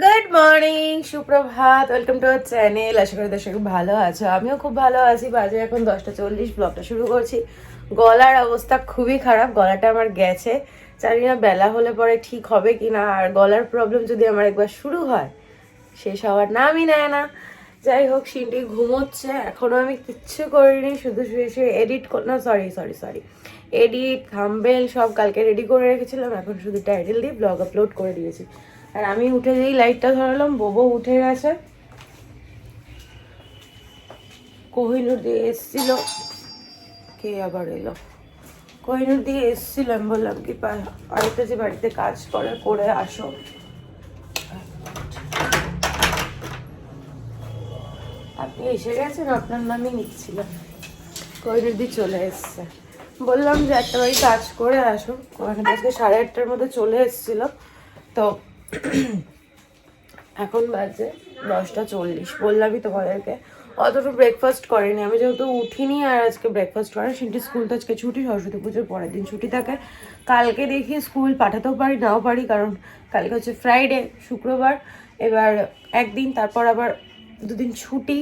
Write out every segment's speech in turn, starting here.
Good morning, সুপ্রভাত, welcome to our channel. আশা করি দর্শক ভালো আছো, আমিও খুব ভালো আছি। বাজে এখন 10:40, ব্লগটা শুরু করছি। গলার অবস্থা খুবই খারাপ, গলাটা আমার গেছে। জানি না বেলা হলে পরে ঠিক হবে কি না। আর গলার প্রবলেম যদি আমার একবার শুরু হয়, শেষ হওয়ার নামই নেয় না। যাই হোক, সিনটি ঘুমোচ্ছে, এখনো আমি কিচ্ছু করিনি, শুধু শুয়ে শুয়ে এডিট না, sorry sorry sorry edit thumbnail সব কালকে রেডি করে রেখেছিলাম। এখন শুধু টাইটেল দিয়ে ব্লগ আপলোড করে দিয়েছি। আর আমি উঠে যেই লাইটটা ধরালাম, বোবো উঠে গেছে। কোহিনুর দিয়ে এসছিল, কে আবার এলো, কোহিনুর দিয়ে এসছিল। আমি বললাম কি আরেকটা যে বাড়িতে কাজ করে আসো। আপনি এসে গেছেন, আপনার নামই নিচ্ছিলাম। কোহিনুর দিয়ে চলে এসছে, বললাম যে একটা বাড়ি কাজ করে আসো। ওখানে আজকে 8:30টার মধ্যে চলে এসেছিল। তো এখন বাজে 10:40। বললামই তোমাদেরকে, অতটা ব্রেকফাস্ট করেনি আমি, যেহেতু উঠিনি। আর আজকে ব্রেকফাস্ট করে সিনটি স্কুল তো আজকে ছুটি, সরস্বতী পুজোর পরের দিন ছুটি থাকে। কালকে দেখি স্কুল পাঠাতেও পারি, নাও পারি, কারণ কালকে হচ্ছে ফ্রাইডে, শুক্রবার। এবার একদিন, তারপর আবার দুদিন ছুটি।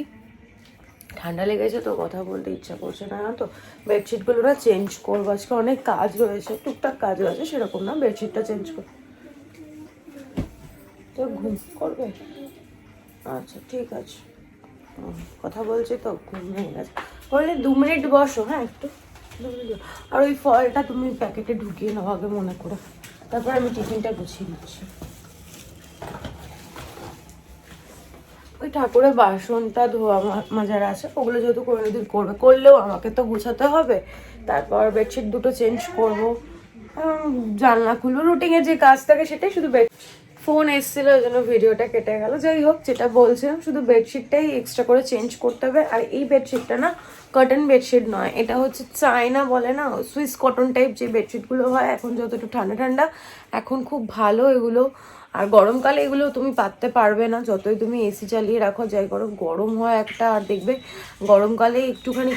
ঠান্ডা লেগেছে তো কথা বলতে ইচ্ছা করছে না। তো বেডশিটগুলো না চেঞ্জ করবো, আজকে অনেক কাজ রয়েছে, টুকটাক কাজ রয়েছে, সেরকম না। বেডশিটটা চেঞ্জ করবো। তো ঘুম করবে? আচ্ছা ঠিক আছে, কথা বলছি তো ঘুম ভেঙে গেছে। বললে 2 মিনিট বসো, হ্যাঁ একটু 2 মিনিট। আর ওই ফলটা তুমি প্যাকেটে ঢুকিয়ে নাও আগে মনে করে, তারপর আমি টিফিনটা গুছিয়ে দিচ্ছি। ওই ঠাকুরের বাসনটা ধোয়া মাজার আছে, ওগুলো যেহেতু কোনোদিন করবে, করলেও আমাকে তো গুছাতে হবে। তারপর বেডশিট দুটো চেঞ্জ করবো, জানলা খুলবো, রুটিনের যে কাজ থাকে সেটাই। শুধু ফোন এসেছিল, ওই জন্য ভিডিওটা কেটে গেল। যাই হোক, যেটা বলছিলাম, শুধু বেডশিটটাই এক্সট্রা করে চেঞ্জ করতে হবে। আর এই বেডশিটটা না কটন বেডশিট নয়, এটা হচ্ছে চায়না বলে না, সুইস কটন টাইপ যে বেডশিটগুলো হয়। এখন যত একটু ঠান্ডা ঠান্ডা, এখন খুব ভালো এগুলো। আর গরমকালে এগুলো তুমি পাততে পারবে না, যতই তুমি এসি চালিয়ে রাখো, যাই করো, গরম হয় একটা। আর দেখবে গরমকালে একটুখানি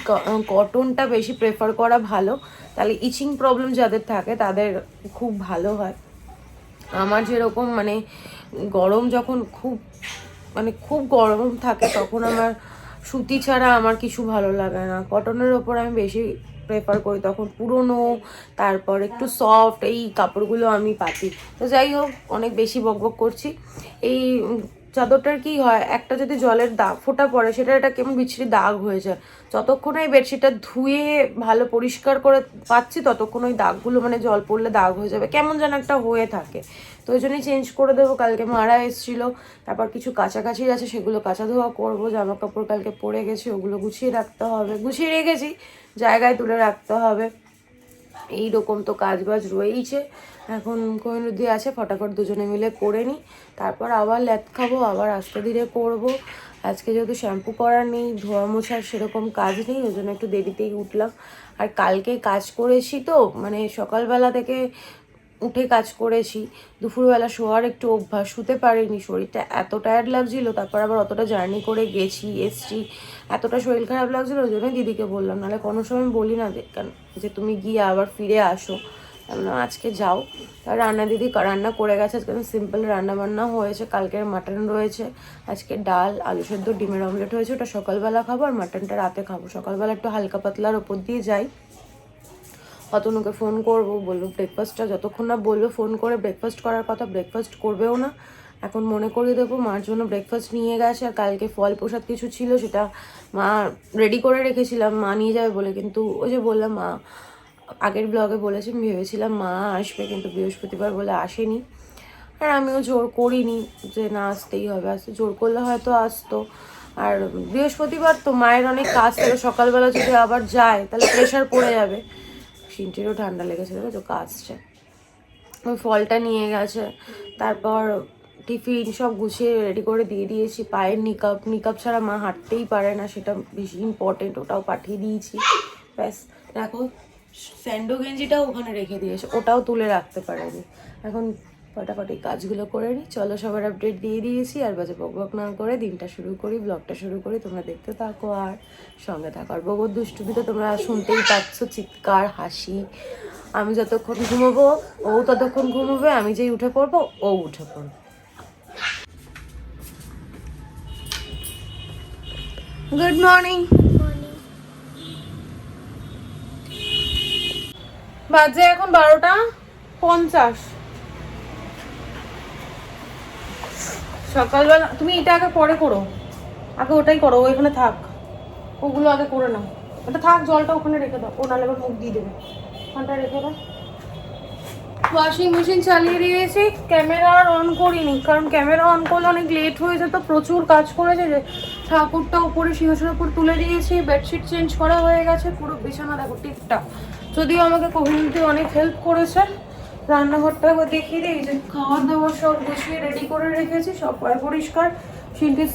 কটনটা বেশি প্রেফার করা ভালো, তাহলে ইচিং প্রবলেম যাদের থাকে তাদের খুব ভালো হয়। আমার যেরকম মানে গরম যখন খুব গরম থাকে, তখন আমার সুতি ছাড়া আমার কিছু ভালো লাগে না। কটনের ওপর আমি বেশি প্রেফার করি, তখন পুরনো, তারপর একটু সফট এই কাপড়গুলো আমি পাতি। তো যাই হোক, অনেক বেশি বকবক করছি। এই চাদরটার কি হয়, একটা যদি জলের দাগ ফোঁটা পড়ে, সেটা একটা কেমন বিচ্ছিরি দাগ হয়ে যায়। যতক্ষণ এই বেডশিটটা ধুয়ে ভালো পরিষ্কার করে পাচ্ছি, ততক্ষণ ওই দাগগুলো মানে জল পড়লে দাগ হয়ে যাবে, কেমন যেন একটা হয়ে থাকে। তো ওই জন্যই চেঞ্জ করে দেবো। কালকে মারা এসেছিলো, তারপর কিছু কাছাকাছি আছে, সেগুলো কাঁচা ধোয়া করবো। জামা কাপড় কালকে পরে গেছি, ওগুলো গুছিয়ে রাখতে হবে, গুছিয়ে রেখেছি, জায়গায় তুলে রাখতে হবে। এইরকম তো কাজ বাজ রয়েইছে। এখন কোহিনুর আছে, ফটাফট দুজনে মিলে করে নিই, তারপর আবার ল্যাদ খাবো, আবার আস্তে ধীরে করবো। আজকে যেহেতু শ্যাম্পু করার নেই, ধোয়া মোছার সেরকম কাজ নেই, ওই জন্য একটু দেরিতেই উঠলাম। আর কালকে কাজ করেছি তো, মানে সকালবেলা থেকে উঠে কাজ করেছি। দুপুরবেলা শোয়ার একটু অভ্যাস, শুতে পারিনি, শরীরটা এত টায়ার্ড লাগছিল। তারপর আবার অতটা জার্নি করে গেছি, এসছি, এতটা শরীর খারাপ লাগছিলো। ওই জন্যই দিদিকে বললাম, নাহলে কোনো সময় বলি না যে তুমি গিয়ে আবার ফিরে আসো, আজকে যাও। আর দিদি রান্না করে গেছে। আজকে সিম্পল রান্না বান্না হয়েছে, কালকের মাটন রয়েছে, আজকে ডাল, আলু সেদ্ধ, ডিমের অমলেট হয়েছে। ওটা সকালবেলা খাবো, আর মাটনটা রাতে খাবো। সকালবেলা একটু হালকা পাতলার ওপর দিয়ে যাই। অতনুকে ফোন করবো, বলবো ব্রেকফাস্টটা, যতক্ষণ না বলবো ফোন করে ব্রেকফাস্ট করার কথা, ব্রেকফাস্ট করবেও না। এখন মনে করিয়ে দেবো, মার জন্য ব্রেকফাস্ট নিয়ে গেছে। আর কালকে ফল প্রসাদ কিছু ছিল, সেটা মা রেডি করে রেখেছিলাম, মা নিয়ে যাবে বলে। কিন্তু ওই যে বললাম, মা আগের ব্লগে বলেছি, ভেবেছিলাম মা আসবে, কিন্তু বৃহস্পতিবার বলে আসেনি। আর আমিও জোর করিনি যে না আসতেই হবে, আসতে জোর করলে হয়তো আসতো। আর বৃহস্পতিবার তো মায়ের অনেক কাজ থাকে, সকালবেলা যদি আবার যায় তাহলে প্রেশার পড়ে যাবে। সিনটিরও ঠান্ডা লেগেছে, দেখো তো কাজছে। ওই ফলটা নিয়ে গেছে, তারপর টিফিন সব গুছিয়ে রেডি করে দিয়ে দিয়েছি। পায়ের নিকাপ ছাড়া মা হাঁটতেই পারে না, সেটা বেশি ইম্পর্টেন্ট, ওটাও পাঠিয়ে দিয়েছি। ব্যাস, দেখো স্যান্ডো গেঞ্জিটাও ওখানে রেখে দিয়েছে, ওটাও তুলে রাখতে পারেনি। এখন ফটাফট কাজগুলো করে নিই। চলো, সবার আপডেট দিয়ে দিয়েছি, আর বাজে বকবক না করে দিনটা শুরু করি, ব্লগটা শুরু করি। তোমরা দেখতে থাকো আর সঙ্গে থাকো। আর বকবক দুষ্টুমি তো তোমরা শুনতেই পাচ্ছ, চিৎকার, হাসি। আমি যতক্ষণ ঘুমোবো ও ততক্ষণ ঘুমোবে, আমি যেই উঠে পড়বো ও উঠে পড়বে। Good morning. বাজে এখন 12:50। সকালবেলা তুমি এটা আগে পরে করো, আগে ওটাই করো, ওইখানে থাক, ওগুলো আগে করে নাও। ওটা থাক, জলটা ওখানে রেখে দাও, ও নাহলে এবার মুখ দিয়ে দেবে, ওখানটা রেখে দাও। ওয়াশিং মেশিন চালিয়ে দিয়েছি, ক্যামেরা আর অন করিনি, কারণ ক্যামেরা অন করলে অনেক লেট হয়ে যেত, প্রচুর কাজ করেছে। যে ঠাকুরটা উপরে সিংহাসনের উপর তুলে দিয়েছি, বেডশিট চেঞ্জ করা হয়ে গেছে, পুরো বিছানা দেখো টিপটা। যদিও আমাকে কোহিনুর অনেক হেল্প করেছে। রান্নাঘরটা একবার দেখিয়ে দিই, যে খাওয়া দাওয়া সব গুছিয়ে রেডি করে রেখেছি, সব পরিষ্কার। সিন্টির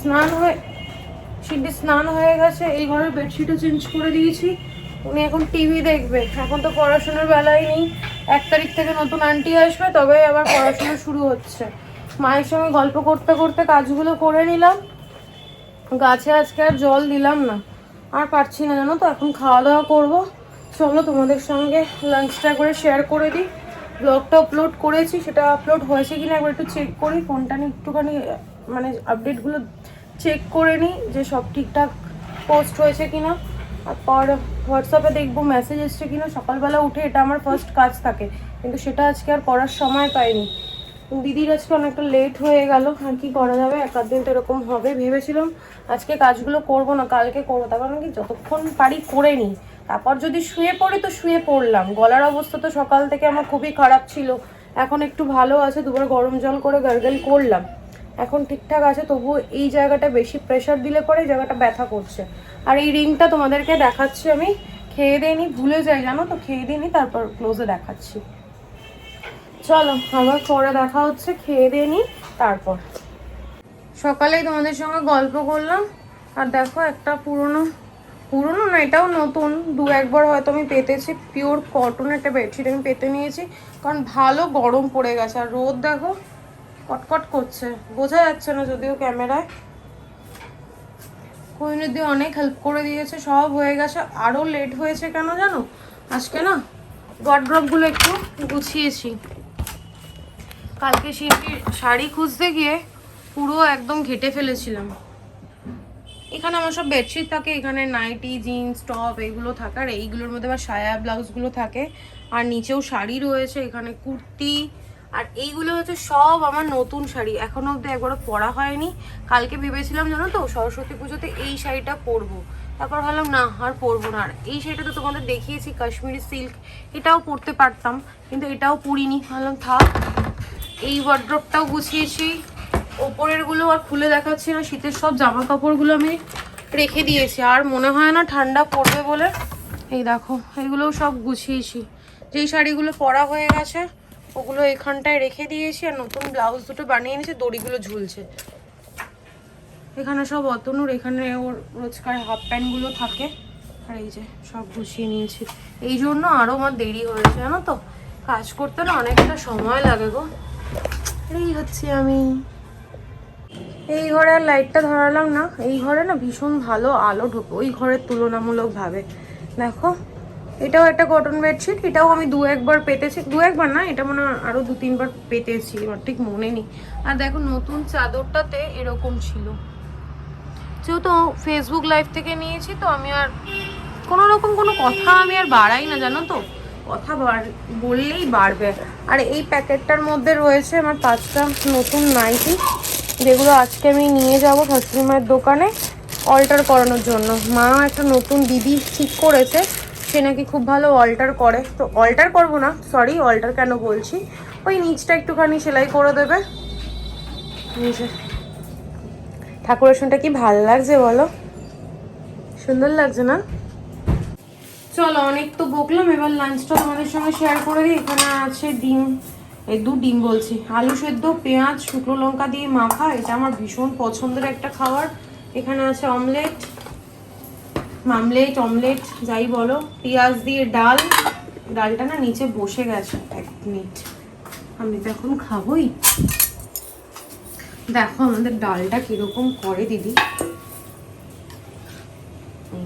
স্নান হয়ে গেছে, এই ঘরের বেডশিটও চেঞ্জ করে দিয়েছি। উনি এখন টিভি দেখবে, এখন তো পড়াশোনার বেলায় নেই। 1 তারিখ থেকে নতুন আন্টি আসবে, তবে আবার পড়াশোনা শুরু হচ্ছে। মায়ের সঙ্গে গল্প করতে করতে কাজগুলো করে নিলাম। গাছে আজকে আর জল দিলাম না, আর পারছি না জানো তো। এখন খাওয়া দাওয়া করবো। চলো তোমাদের সঙ্গে লাঞ্চটা করে শেয়ার করে দিই। ব্লগটা আপলোড করেছি, সেটা আপলোড হয়েছে কিনা একবার একটু চেক করি, ফোনটা নিয়ে একটুখানি মানে আপডেটগুলো চেক করে নিই যে সব ঠিকঠাক পোস্ট হয়েছে কিনা। তারপর হোয়াটসঅ্যাপে দেখবো মেসেজ এসছে কিনা। সকালবেলা উঠে এটা আমার ফার্স্ট কাজ থাকে, কিন্তু সেটা আজকে আর করার সময় পাইনি। দিদির আজকে অনেকটা লেট হয়ে গেল, আর কি করা যাবে, 1-8 দিন তো এরকম হবে। ভেবেছিলাম আজকে কাজগুলো করবো না, কালকে করবো। তার কারণ কি, যতক্ষণ পারি করে নিই, তারপর যদি শুয়ে পড়ি তো শুয়ে পড়লাম। গলার অবস্থা তো সকাল থেকে আমার খুবই খারাপ ছিল, এখন একটু ভালো আছে। দুবার গরম জল করে গার্গেল করলাম, এখন ঠিকঠাক আছে। তবুও এই জায়গাটা বেশি প্রেশার দিলে পরে এই জায়গাটা ব্যথা করছে। আর এই রিংটা তোমাদেরকে দেখাচ্ছি, আমি খেয়ে দিইনি, ভুলে যাই জানো তো, খেয়ে দিইনি, তারপর ক্লোজে দেখাচ্ছি। চলো আবার পরে দেখা হচ্ছে, খেয়ে দিয়ে নিই তারপর। সকালেই তোমাদের সঙ্গে গল্প করলাম, আর দেখো একটা পুরনো না, এটাও নতুন, 2-1 বার হয়তো আমি পেতেছি। পিওর কটন একটা বেডশিট আমি পেতে নিয়েছি, কারণ ভালো গরম পড়ে গেছে। আর রোদ দেখো কটকট করছে, বোঝা যাচ্ছে না যদিও ক্যামেরায়। কোহিনুর দিয়ে অনেক হেল্প করে দিয়েছে, সব হয়ে গেছে। আরও লেট হয়েছে কেন জানো, আজকে না ওয়ার্ড্রপগুলো একটু গুছিয়েছি। কালকে শাড়ি খুঁজতে গিয়ে পুরো একদম ঘেটে ফেলেছিলাম। এখানে আমার সব বেডশিট থাকে, এখানে নাইটি, জিন্স, টপ এগুলো থাকে, আর এইগুলোর মধ্যে আবার সায়া ব্লাউজগুলো থাকে, আর নিচেও শাড়ি রয়েছে, এখানে কুর্তি। আর এইগুলো হচ্ছে সব আমার নতুন শাড়ি, এখনো অব্দি একবারও পরা হয়নি। কালকে ভেবেছিলাম জানো তো সরস্বতী পুজোতে এই শাড়িটা পরবো, তারপর ভাবলাম না আর পরবো না। আর এই শাড়িটা তো তোমাদের দেখিয়েছি, কাশ্মীরি সিল্ক, এটাও পরতে পারতাম, কিন্তু এটাও পরিনি, ভাবলাম থাক। এই ওয়ার্ড্রপটাও গুছিয়েছি, ওপরের গুলো আর খুলে দেখাচ্ছি না। শীতের সব জামা কাপড়গুলো আমি রেখে দিয়েছি, আর মনে হয় না ঠান্ডা পড়বে বলে। এই দেখো এগুলোও সব গুছিয়েছি, যেই শাড়িগুলো পরা হয়ে গেছে ওগুলো এখানটায় রেখে দিয়েছি। আর নতুন ব্লাউজ দুটো বানিয়ে নিয়েছি, দড়িগুলো ঝুলছে এখানে সব অতনুর। এখানে ওর রোজকার হাফ প্যান্টগুলো থাকে, আর এই যে সব গুছিয়ে নিয়েছি। এই জন্য আরও আমার দেরি হয়েছে জানো তো, কাজ করতে না অনেকটা সময় লাগে গো। এই হচ্ছে আমি। এই ঘরে আর লাইটটা ধরালাম না, এই ঘরে না ভীষণ ভালো আলো ঢোকে ওই ঘরের তুলনামূলকভাবে। দেখো এটাও একটা কটন বেডশিট, এটাও আমি 2-1 বার পেতেছি, 2-1 বার না, এটা মনে হয় আরও 2-3 বার পেতেছি, আমার ঠিক মনে নেই। আর দেখো নতুন চাদরটাতে এরকম ছিল, যেহেতু ফেসবুক লাইভ থেকে নিয়েছি তো আমি আর কোনো রকম কোনো কথা আমি আর বাড়াই না জানো তো, কথা বললেই বাড়বে। আর এই প্যাকেটটার মধ্যে রয়েছে আমার 5টা নতুন নাইটি, যেগুলো আজকে আমি নিয়ে যাবো শাশুড়ি মায়ের দোকানে অল্টার করানোর জন্য। মা একটা নতুন দিদি ঠিক করেছে, সে নাকি খুব ভালো অল্টার করে, তো অল্টার করবো না, সরি অল্টার কেন বলছি, ওই নিচটা একটুখানি সেলাই করে দেবে। ঠাকুরের কি ভাল লাগছে বলো, সুন্দর লাগছে না? চলো অনেক তো বকলাম, এবার লাঞ্চটা তোমাদের সঙ্গে শেয়ার করে দিই। এখানে আছে ডিম, এই ডিম বলছি, আলু সেদ্ধ, পেঁয়াজ, শুকনো লঙ্কা দিয়ে মাখা, এটা আমার ভীষণ পছন্দের একটা খাবার। এখানে আছে অমলেট যাই বলো, পেঁয়াজ দিয়ে ডাল, ডালটা না নিচে বসে গেছে, 1 মিনিট আমি তো এখন খাবোই। দেখো আমাদের ডালটা কিরকম করে দিদি,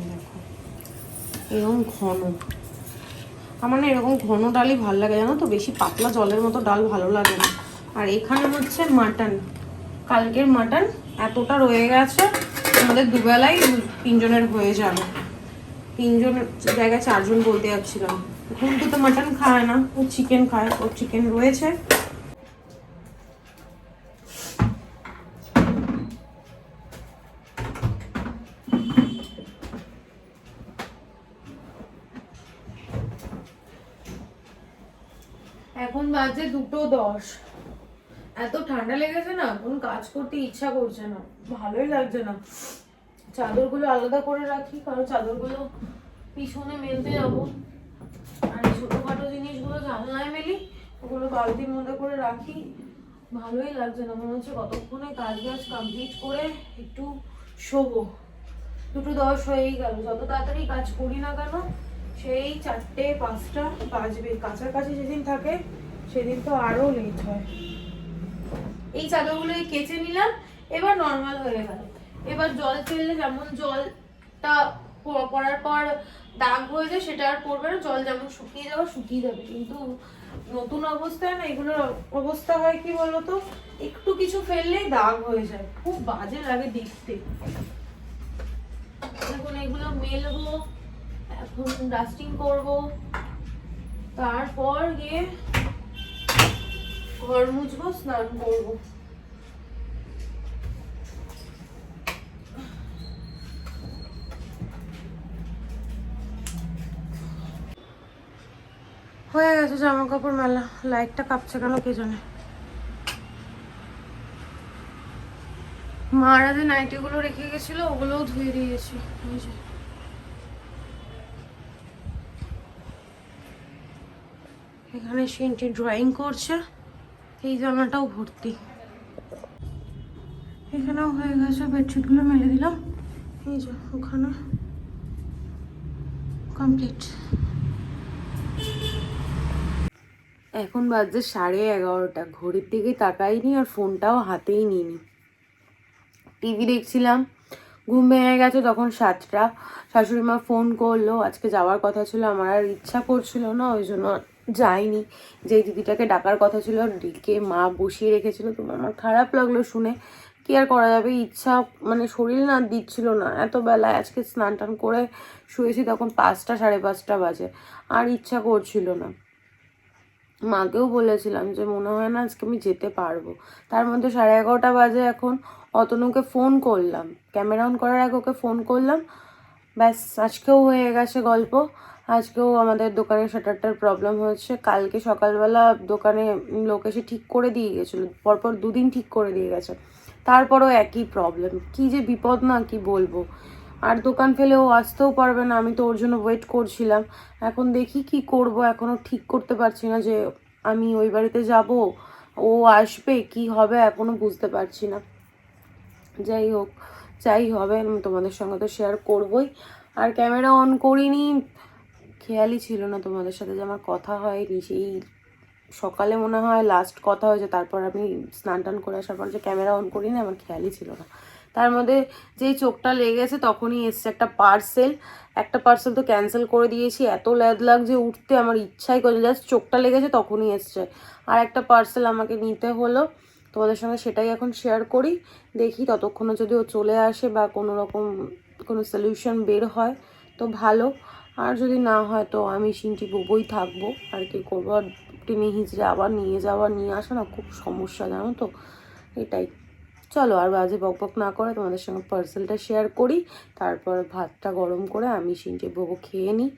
দেখো এরকম ঘন, আমার না এরকম ঘন ডালই ভালো লাগে জানো তো, বেশি পাতলা জলের মতো ডাল ভালো লাগে না। আর এখানে হচ্ছে মাটন, কালকের মাটন এতটা রয়ে গেছে, আমাদের দুবেলাই 3 জনের হয়ে যাবে। 3 জনের জায়গায় 4 জন বলতে যাচ্ছিলাম। ঘুমটু তো মাটন খায় না, ও চিকেন খায়, ওর চিকেন রয়েছে। এখন বাজে 2:10। এত ঠান্ডা লেগেছে না, কোনো কাজ করতে ইচ্ছা করছে না, ভালোই লাগছে না। চাদরগুলো আলাদা করে রাখি, কারণ চাদরগুলো পিছনে মেলতে যাবো। আর এই ছোটখাটো জিনিসগুলো জানলায় মেলি, ওগুলো বালতির মধ্যে করে রাখি। ভালোই লাগছে না, মনে হচ্ছে কতক্ষণে কাজ বাজ কমপ্লিট করে একটু শোবো। 2:10 হয়েই গেল। যত তাড়াতাড়ি কাজ করি না কেন সেই 4টে 5টা বাজবে। কাছাকাছি যেদিন থাকে সেদিন তো আরো লেট হয়। এই চাদরগুলো কেচে নিলাম, এবার নর্মাল হয়ে গেল। এবার জল ফেললে যেমন জলটা পড়ার পর দাগ হয়ে যায় সেটা আর পড়বে না, জল যেমন শুকিয়ে যাবে। কিন্তু নতুন অবস্থায় না এগুলোর অবস্থা হয় কি বলতো, একটু কিছু ফেললেই দাগ হয়ে যায়, খুব বাজে লাগে দেখতে। এখন এগুলো মেলবো, এখন ডাস্টিং করব, তারপর গিয়ে ঘর মুছবো, স্নান করবো। হয়ে গেছে জামা কাপড় মেলা। লাইটটা কাঁপছে কেন কে জানে। মারা যে নাইটিগুলো রেখে গেছিল ওগুলোও ধুয়ে দিয়েছি। এখানে সিনটি ড্রয়িং করছে, এই জামাটাও ভর্তি। এখানেও হয়ে গেছে, বেডশিটগুলো মেলে দিলাম। এই যে ওখানে কমপ্লিট। এখন বাজে 11:30। ঘড়ির দিকে তাকাইনি আর ফোনটাও হাতেই নিইনি। টিভি দেখছিলাম, ঘুম ভেঙে গেছে তখন 7টা। শাশুড়ি মা ফোন করলো, আজকে যাওয়ার কথা ছিল, আমার আর ইচ্ছা করছিল না, ওই জন্য যাইনি। যে দিদিটাকে ডাকার কথা ছিল ডেকে মা বসিয়ে রেখেছিল, তো আমার খারাপ লাগলো শুনে। কি আর করা যাবে, ইচ্ছা মানে শরীর না দিচ্ছিল না। এত বেলায় আজকে স্নান টান করে শুয়েছি তখন 5টা 5:30 বাজে, আর ইচ্ছা করছিল না। মাকেও বলেছিলাম যে মনে হয় না আজকে আমি যেতে পারবো। তার মধ্যে 11:30 বাজে এখন। অতনুকে ফোন করলাম, ক্যামেরা অন করার আগে ওকে ফোন করলাম, ব্যাস আজকেও হয়ে গেছে গল্প। আজকেও আমাদের দোকানের শাটারটার প্রবলেম হচ্ছে। কালকে সকালবেলা দোকানে লোক এসে ঠিক করে দিয়ে গেছিলো, পরপর 2 দিন ঠিক করে দিয়ে গেছে, তারপরও একই প্রবলেম। কি যে বিপদ না, কি বলবো। আর দোকান ফেলে ও আসতেও পারবে না, আমি তো ওর জন্য ওয়েট করছিলাম। এখন দেখি কি করব, এখনও ঠিক করতে পারছি না যে আমি ওই বাড়িতে যাব, ও আসবে, কি হবে এখনও বুঝতে পারছি না। যাই হোক, যাই হবে আমি তোমাদের সঙ্গে তো শেয়ার করবই। আর ক্যামেরা অন করিনি, খেয়ালই ছিল না তোমাদের সাথে যে আমার কথা হয়নি। সেই সকালে মনে হয় লাস্ট কথা হয়েছে, তারপর আমি স্নান টান করে আসার পর যে ক্যামেরা অন করিনি আমার খেয়ালই ছিল না। তার মধ্যে যেই চোখটা লেগেছে তখনই এসছে একটা পার্সেল। একটা পার্সেল তো ক্যান্সেল করে দিয়েছি, এত ল্যাদ লাগছে উঠতে আমার ইচ্ছাই করে, জাস্ট চোখটা লেগেছে তখনই এসছে। আর একটা পার্সেল আমাকে নিতে হলো, তোমাদের সঙ্গে সেটাই এখন শেয়ার করি। দেখি ততক্ষণে যদি ও চলে আসে বা কোনো রকম কোনো সলিউশন বের হয় তো ভালো, আর যদি না হয় তো আমি সিনটি বই থাকবো। আর কি করবো, আর টেনে হিঁচড়ে আবার নিয়ে যাওয়া নিয়ে আসা না খুব সমস্যা, জানো তো। এটাই, চলো আর বাজে বকবক না করে তোমাদের সঙ্গে পার্সেলটা শেয়ার করি। তারপর ভাতটা গরম করে আমি সিনটি বউ খেয়ে নিই।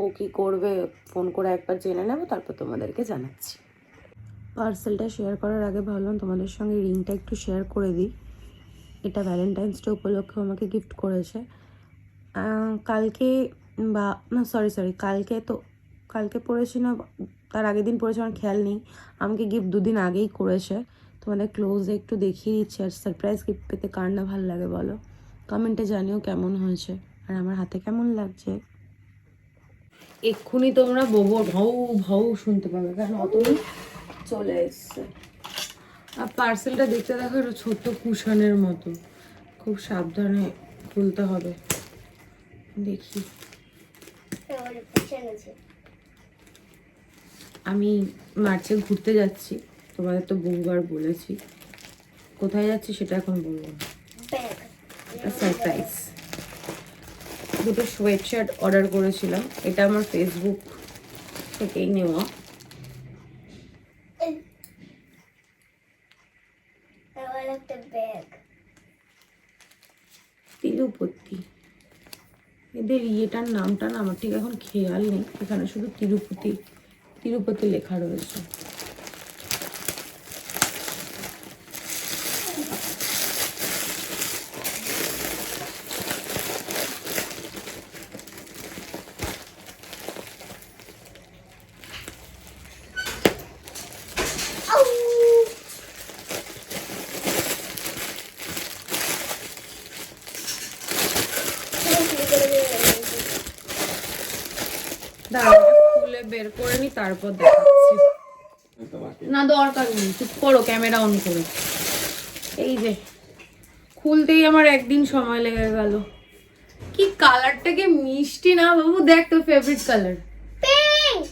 ও কী করবে ফোন করে একবার জেনে নেবো, তারপর তোমাদেরকে জানাচ্ছি। পার্সেলটা শেয়ার করার আগে ভাবলাম তোমাদের সঙ্গে রিংটা একটু শেয়ার করে দিই। এটা ভ্যালেন্টাইন্স ডে উপলক্ষে আমাকে গিফট করেছে। কালকে বা না সরি কালকে পড়েছি না তার আগের দিন পড়েছে আমার খেয়াল নেই। আমাকে গিফট 2 দিন আগেই করেছে। তোমাদের ক্লোজে একটু দেখিয়ে দিচ্ছি। আর সারপ্রাইজ গিফট পেতে কার না ভালো লাগে বলো, কমেন্টে জানিও কেমন হয়েছে আর আমার হাতে কেমন লাগছে। এক্ষুনি তোমরা বোবো ভাউ ভাউ শুনতে পাবে, কারণ অতই চলে এসছে। আর পার্সেলটা দেখতে দেখো একটা ছোট্ট কুশনের মতো, খুব সাবধানে খুলতে হবে। দেখি, আমি মার্চে ঘুরতে যাচ্ছি, তোমাদের তো বহুবার বলেছি। কোথায় যাচ্ছি সেটা এখন বলবো না। সারপ্রাইজ। দুটো সোয়েট শার্ট অর্ডার করেছিলাম, এটা আমার ফেসবুক থেকেই নেওয়া। তিরুপতি, এদের ইয়েটার নামটা না আমার ঠিক এখন খেয়াল নেই, এখানে শুধু তিরুপতি তিরুপতি লেখা রয়েছে। খুলে বের করে নি তারপর দেখাচ্ছি। না দরকার নেই, চুপ করো, ক্যামেরা অন করে। এই যে খুলতেই আমার একদিন সময় লেগে গেল। কি কালারটাকে মিষ্টি না বাবু, দেখ তোর ফেভারিট কালার পিঙ্ক,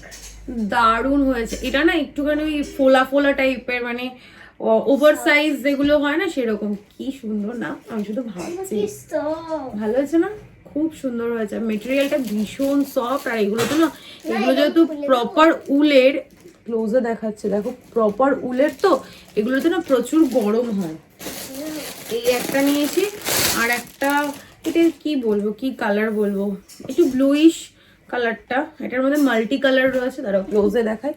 দারুণ হয়েছে। এটা না একটুখানি ওই ফোলা ফোলা টাইপের, মানে ওভার সাইজ যেগুলো হয় না সেরকম। কি সুন্দর না, আমি শুধু ভাবছি ভালো হয়েছে না, খুব সুন্দর হয়েছে। মেটেরিয়ালটা ভীষণ সফট, আর এগুলো তো না, এগুলো যেহেতু প্রপার উলের, ক্লোজে দেখাচ্ছে দেখো, প্রপার উলের তো এগুলোতে না প্রচুর গরম হয়। এই একটা নিয়েছি, আর একটা এটা কি বলবো, কি কালার বলবো, একটু ব্লুইশ কালারটা। এটার মধ্যে মাল্টি কালার রয়েছে, তারা ক্লোজে দেখায়,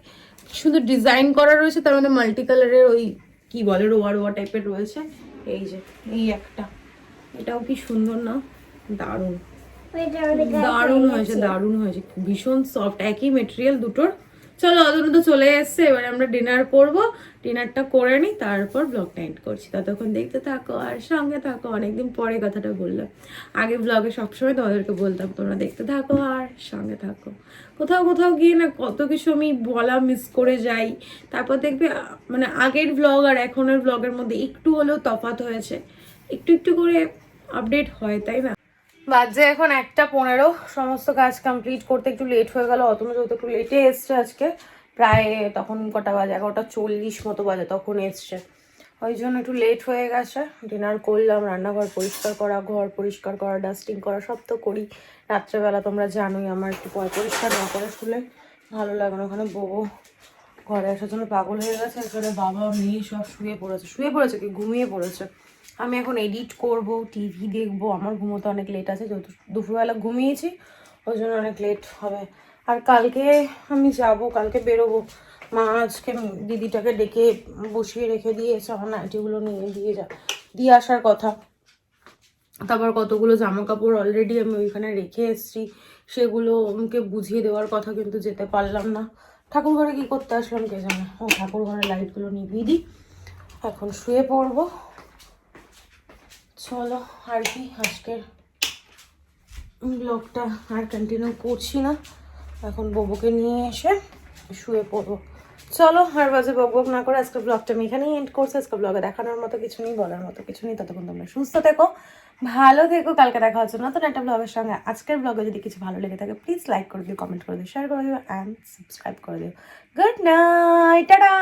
শুধু ডিজাইন করা রয়েছে, তার মধ্যে মাল্টি কালারের ওই কি বলে রোয়া রোয়া টাইপের রয়েছে। এই যে এই একটা, এটাও কি সুন্দর না, দারুণ দারুণ হয়েছে, দারুণ হয়েছে, ভীষণ সফট, একই মেটেরিয়াল দুটোর। চলো অতটা তো চলে এসছে, এবার আমরা ডিনার করব, ডিনারটা করে নিই, তারপর ব্লগটা এন্ড করছি। ততক্ষণ দেখতে থাকো আর সঙ্গে থাকো। অনেকদিন পরে কথাটা বললাম, আগে ব্লগে সবসময় তোমাদেরকে বলতাম তোমরা দেখতে থাকো আর সঙ্গে থাকো। কোথাও কোথাও গিয়ে না কত কিছু আমি বলা মিস করে যাই, তারপর দেখবে মানে আগের ব্লগ আর এখনের ব্লগের মধ্যে একটু হলেও তফাৎ হয়েছে, একটু একটু করে আপডেট হয়, তাই না? বাজে এখন 1:15, সমস্ত কাজ কমপ্লিট করতে একটু লেট হয়ে গেল। অতনু যেহেতু একটু লেটে এসছে আজকে, প্রায় তখন কটা বাজে, 11:40 মতো বাজে তখন এসছে, ওই জন্য একটু লেট হয়ে গেছে। ডিনার করলাম, রান্নাঘর পরিষ্কার করা, ঘর পরিষ্কার করা, ডাস্টিং করা, সব তো করি রাত্রেবেলা। তোমরা জানোই আমার একটু পরিষ্কার না করে শুলে ভালো লাগে না। ওখানে বউ ঘরে আসার জন্য পাগল হয়ে গেছে, এখানে বাবা মেয়ে সব শুয়ে পড়েছে কি ঘুমিয়ে পড়েছে। আমি এখন এডিট করব, টিভি দেখবো, আমার ঘুমোতে অনেক লেট আছে, যেহেতু দুপুরবেলা ঘুমিয়েছি ওই জন্য অনেক লেট হবে। আর কালকে আমি যাব, কালকে বেরোবো। মা আজকে দিদিটাকে ডেকে বসিয়ে রেখে দিয়েছে, আমার নাইটিগুলো নিয়ে দিয়ে আসার কথা। তারপর কতগুলো জামা কাপড় অলরেডি আমি ওইখানে রেখে এসেছি, সেগুলো আমাকে বুঝিয়ে দেওয়ার কথা, কিন্তু যেতে পারলাম না। ঠাকুর ঘরে কী করতে আসলাম কে জানে। ও ঠাকুর ঘরের লাইটগুলো নিভিয়ে দিই, এখন শুয়ে পড়বো। চলো আর কি, আজকের ব্লগটা আর কন্টিনিউ করছি না, এখন বউকে নিয়ে এসে শুয়ে পড়বো। চলো আর বাজে বক না করে আজকের ব্লগটা আমি এখানেই এন্ড করছি। আজকে ব্লগে দেখানোর মতো কিছু নেই, বলার মতো কিছু নেই। ততক্ষণ তোমরা সুস্থ থেকো, ভালো থেকো, কালকে দেখা হচ্ছে নতুন একটা ব্লগের সঙ্গে। আজকের ব্লগে যদি কিছু ভালো লেগে থাকে প্লিজ লাইক করে দিও, কমেন্ট করে দিও, শেয়ার করে দিও অ্যান্ড সাবস্ক্রাইব করে দিও। Good night, tata.